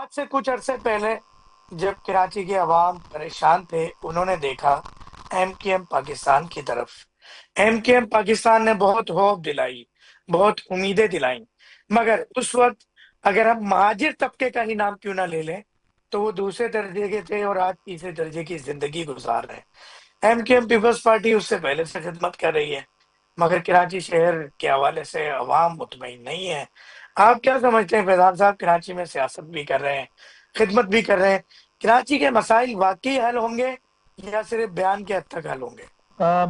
آج سے کچھ عرصے پہلے جب کراچی کے عوام پریشان تھے، انہوں نے دیکھا ایم کیو ایم پاکستان کی طرف۔ ایم کیو ایم پاکستان نے بہت ہوپ دلائی، بہت امیدیں دلائیں، مگر اس وقت اگر ہم مہاجر طبقے کا ہی نام کیوں نہ لے لیں تو وہ دوسرے درجے کے تھے اور آج تیسرے درجے کی زندگی گزار رہے ہیں۔ M Q M peoples party اس سے پہلے سے خدمت کر رہی ہے، مگر کراچی شہر کے حوالے سے عوام مطمئن نہیں ہے۔ آپ کیا سمجھتے ہیں فیضان صاحب؟ کراچی میں سیاست بھی کر رہے ہیں، خدمت بھی کر رہے ہیں، کراچی کے مسائل واقعی حل ہوں گے یا صرف بیان کے حد تک حل ہوں گے؟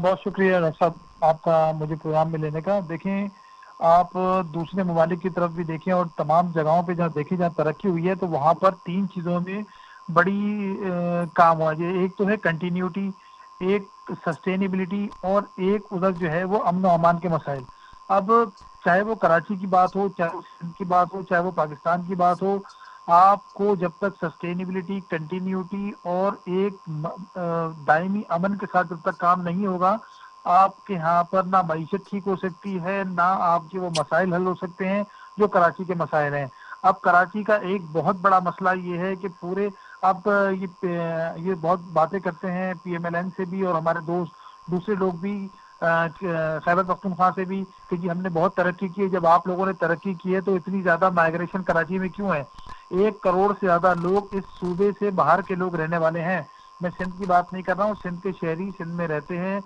بہت شکریہ ڈاکٹر صاحب آپ کا مجھے پروگرام میں لینے کا۔ دیکھیں، آپ دوسرے ممالک کی طرف بھی دیکھیں اور تمام جگہوں پہ جہاں دیکھیں جہاں ترقی ہوئی ہے تو وہاں پر تین چیزوں میں بڑی کام ہوا ہے۔ ایک تو ہے کنٹینیوٹی، ایک سسٹینیبلٹی، اور ایک ادھر جو ہے وہ امن و امان کے مسائل۔ اب چاہے وہ کراچی کی بات ہو، چاہے وہ سندھ کی بات ہو، چاہے وہ پاکستان کی بات ہو، آپ کو جب تک سسٹینیبلٹی، کنٹینیوٹی اور ایک دائمی امن کے ساتھ جب تک کام نہیں ہوگا، آپ کے یہاں پر نہ معیشت ٹھیک ہو سکتی ہے، نہ آپ کے وہ مسائل حل ہو سکتے ہیں جو کراچی کے مسائل ہیں۔ اب کراچی کا ایک بہت بڑا مسئلہ یہ ہے کہ پورے اب یہ بہت باتیں کرتے ہیں پی ایم ایل این سے بھی اور ہمارے دوست دوسرے لوگ بھی، خیبر پختونخوا سے بھی، کہ جی ہم نے بہت ترقی کی ہے۔ جب آپ لوگوں نے ترقی کی ہے تو اتنی زیادہ مائگریشن کراچی میں کیوں ہے؟ 1 کروڑ سے زیادہ لوگ اس صوبے سے باہر کے لوگ رہنے والے ہیں۔ میں سندھ کی بات نہیں کر رہا ہوں، سندھ کے شہری سندھ میں رہتے ہیں،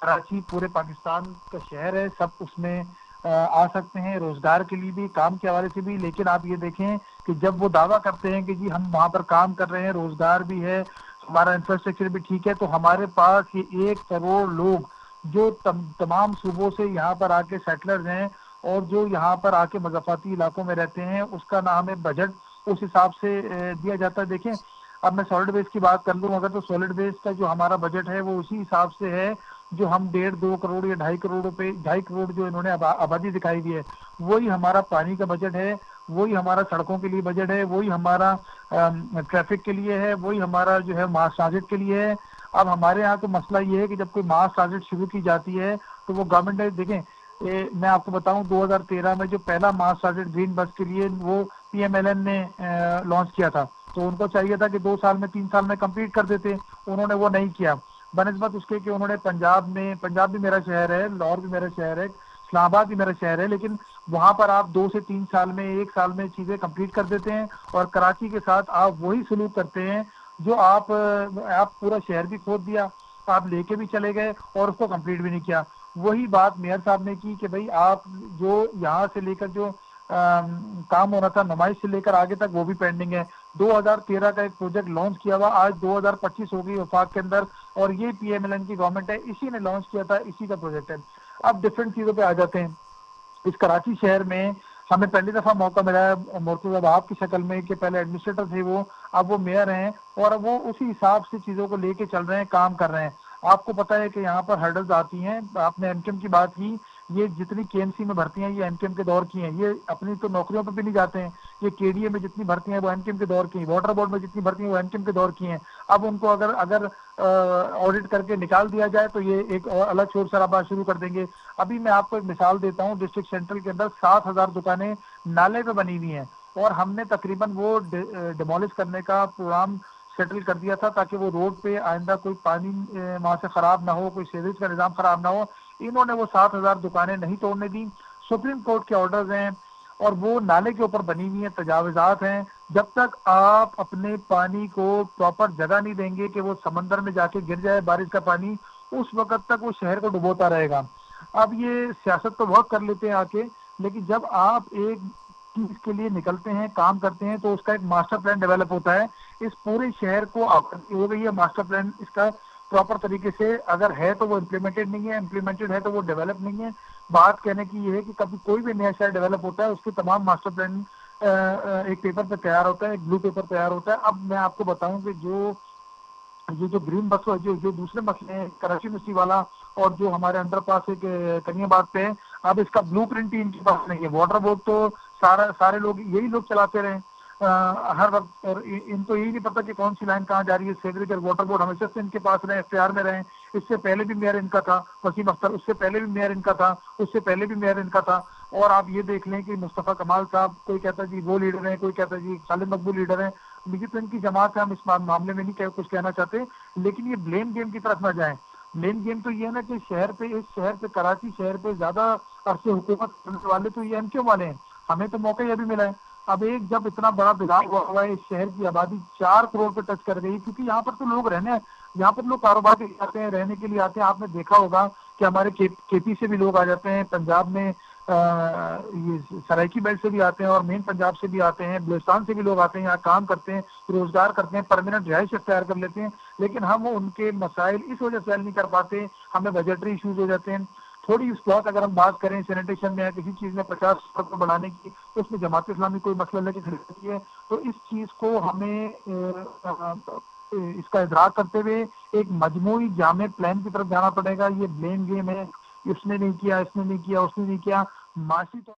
کراچی پورے پاکستان کا شہر ہے، سب اس میں آ سکتے ہیں روزگار کے لیے بھی، کام کے حوالے سے بھی۔ لیکن آپ یہ دیکھیں کہ جب وہ دعویٰ کرتے ہیں کہ جی ہم وہاں پر کام کر رہے ہیں، روزگار بھی ہے، ہمارا انفراسٹرکچر بھی ٹھیک ہے، تو ہمارے پاس یہ 1 کروڑ لوگ جو تمام صوبوں سے یہاں پر آ کے سیٹلرز ہیں اور جو یہاں پر آ کے مضافاتی علاقوں میں رہتے ہیں، اس کا نام ہے بجٹ اس حساب سے دیا جاتا ہے۔ دیکھیں، اب میں سالڈ بیس کی بات کر لوں اگر، تو سالڈ بیس کا جو ہمارا بجٹ ہے وہ اسی حساب سے ہے جو ہم 1.5-2 کروڑ یا 2.5 کروڑ روپے، 2.5 کروڑ جو انہوں نے آبادی دکھائی دی ہے، وہی ہمارا پانی کا بجٹ ہے، وہی ہمارا سڑکوں کے لیے بجٹ ہے، وہی ہمارا ٹریفک کے لیے ہے، وہی ہمارا جو ہے ماس ٹرانزٹ کے لیے ہے۔ اب ہمارے ہاں تو مسئلہ یہ ہے کہ جب کوئی ماس ٹرانزٹ شروع کی جاتی ہے تو وہ گورنمنٹ نے، دیکھیں میں آپ کو بتاؤں 2013 میں جو پہلا ماس ٹرانزٹ گرین بس کے لیے وہ پی ایم ایل این نے لانچ کیا تھا، تو ان کو چاہیے تھا کہ 2 سال میں 3 سال میں کمپلیٹ کر دیتے، انہوں نے وہ نہیں کیا، بنسبت اس کے کہ انہوں نے پنجاب بھی میرا شہر ہے، لاہور بھی میرا شہر ہے، اسلام آباد بھی میرا شہر ہے، لیکن وہاں پر آپ 2 سے 3 سال میں 1 سال میں چیزیں کمپلیٹ کر دیتے ہیں، اور کراچی کے ساتھ آپ وہی سلوک کرتے ہیں جو آپ پورا شہر بھی کھود دیا، آپ لے کے بھی چلے گئے اور اس کو کمپلیٹ بھی نہیں کیا۔ وہی بات میئر صاحب نے کی کہ بھائی آپ جو یہاں سے لے کر جو کام ہونا تھا نمائش سے لے کر آگے تک وہ بھی پینڈنگ ہے۔ 2013 کا ایک پروجیکٹ لانچ کیا ہوا، آج 2025 ہو گئی وفاق کے اندر، اور یہ پی ایم ایل این کی گورنمنٹ ہے، اسی نے لانچ کیا تھا، اسی کا پروجیکٹ ہے۔ اب ڈفرینٹ چیزوں پہ آ جاتے ہیں۔ اس کراچی شہر میں ہمیں پہلی دفعہ موقع ملا ہے مرتضی وہاب کی شکل میں، کہ پہلے ایڈمنسٹریٹر تھے وہ، اب وہ میئر ہیں، اور اب وہ اسی حساب سے چیزوں کو لے کے چل رہے ہیں، کام کر رہے ہیں۔ آپ کو پتہ ہے کہ یہاں پر ہرڈلز آتی ہیں، آپ نے ایم کیو ایم کی بات کی، یہ جتنی کے ایم سی میں بھرتی ہیں یہ ایم کیو ایم کے دور کی ہیں، یہ اپنی تو نوکریوں پہ بھی نہیں جاتے ہیں، یہ کے ڈی اے میں جتنی بھرتی ہیں وہ ایم کیو ایم کے دور کی ہیں، واٹر بورڈ میں جتنی بھرتی ہیں وہ ایم کیو ایم کے دور کی ہیں۔ اب ان کو اگر آڈٹ کر کے نکال دیا جائے تو یہ ایک اور الگ شور شرابہ شروع کر دیں گے۔ ابھی میں آپ کو ایک مثال دیتا ہوں، ڈسٹرکٹ سینٹرل کے اندر 7,000 دکانیں نالے پہ بنی ہوئی ہیں، اور ہم نے تقریباً وہ ڈیمولش کرنے کا پروگرام سیٹل کر دیا تھا تاکہ وہ روڈ پہ آئندہ کوئی پانی وہاں سے خراب نہ ہو، کوئی سیوریج کا نظام خراب نہ ہو۔ انہوں نے وہ 7,000 دکانیں نہیں توڑنے دی، سپریم کورٹ کے آرڈرز ہیں، اور وہ نالے کے اوپر بنی ہوئی ہیں، تجاوزات ہیں۔ جب تک آپ اپنے پانی کو پراپر جگہ نہیں دیں گے کہ وہ سمندر میں جا کے گر جائے بارش کا پانی، اس وقت تک وہ شہر کو ڈبوتا رہے گا۔ اب یہ سیاست تو بہت کر لیتے ہیں آ کے، لیکن جب آپ ایک چیز کے لیے نکلتے ہیں، کام کرتے ہیں، تو اس کا ایک ماسٹر پلان ڈیولپ ہوتا ہے۔ اس پورے شہر کو آبادی ہو گئی ہے، ماسٹر پلان اس کا پراپر طریقے سے اگر ہے تو وہ امپلیمنٹڈ نہیں ہے، امپلیمنٹڈ ہے تو وہ ڈیولپ نہیں ہے۔ بات کہنے کی یہ ہے کہ کبھی کوئی بھی نیا شہر ڈیولپ ہوتا ہے اس کے تمام ماسٹر پلان ایک پیپر پہ تیار ہوتا ہے، ایک بلو پیپر تیار ہوتا ہے۔ اب میں آپ کو بتاؤں کہ جو گرین بس جو دوسرے مسئلے ہیں، کراچی یونیورسٹی والا، اور جو ہمارے انڈر پاس ایک کنیا آباد پہ ہے، اب اس کا بلو پرنٹ ہی ان کے پاس نہیں ہے۔ واٹر بورڈ تو سارے لوگ یہی لوگ چلاتے رہے، ہر وقت، اور ان کو یہی نہیں پتا کہ کون سی لائن کہاں جا رہی ہے. سیوریج اور واٹر بورڈ ہمیشہ سے ان کے پاس رہے، اختیار میں رہے. اس سے پہلے بھی میئر ان کا تھا وسیم اختر، اس سے پہلے بھی میئر ان کا تھا، اس سے پہلے بھی میئر ان کا تھا. اور آپ یہ دیکھ لیں کہ مصطفیٰ کمال صاحب، کوئی کہتا ہے جی وہ لیڈر ہیں، کوئی کہتا ہے جی خالد مقبول لیڈر ہیں. یہ تو ان کی جماعت ہے، ہم اس معاملے میں نہیں کچھ کہنا چاہتے. لیکن یہ بلیم گیم کی طرف نہ جائیں. بلیم گیم تو یہ ہے نا کہ اس شہر پہ کراچی شہر پہ زیادہ عرصے حکومت کرنے والے تو یہ ایم کیو والے ہیں. ہمیں تو موقع یہ بھی ملا ہے. اب ایک جب اتنا بڑا بگاڑ ہوا ہے، اس شہر کی آبادی 4 کروڑ پہ ٹچ کر گئی، کیونکہ یہاں پر تو لوگ رہنے، یہاں پر لوگ کاروبار کے لیے آتے ہیں، رہنے کے لیے آتے ہیں. آپ نے دیکھا ہوگا کہ ہمارے کے پی سے بھی لوگ آ جاتے ہیں، پنجاب میں یہ سرائکی بیلٹ سے بھی آتے ہیں، اور مین پنجاب سے بھی آتے ہیں، بلوچستان سے بھی لوگ آتے ہیں، یہاں کام کرتے ہیں، روزگار کرتے ہیں، پرماننٹ رہائش اختیار کر لیتے ہیں. لیکن ہم ان کے مسائل اس وجہ سے حل نہیں کر پاتے، ہمیں بجٹری ایشوز ہو جاتے ہیں. تھوڑی اس بات اگر ہم بات کریں سینیٹیشن میں یا کسی چیز میں 50 بڑھانے کی، اس میں جماعت اسلامی کوئی مسئلہ لے کے کھڑی ہوتی ہے. تو اس چیز کو ہمیں اس کا ادراک کرتے ہوئے ایک مجموعی جامع پلان کی طرف جانا پڑے گا. یہ بلیم گیم ہے، اس نے نہیں کیا، اس نے نہیں کیا، اس نے نہیں کیا. معاشی طور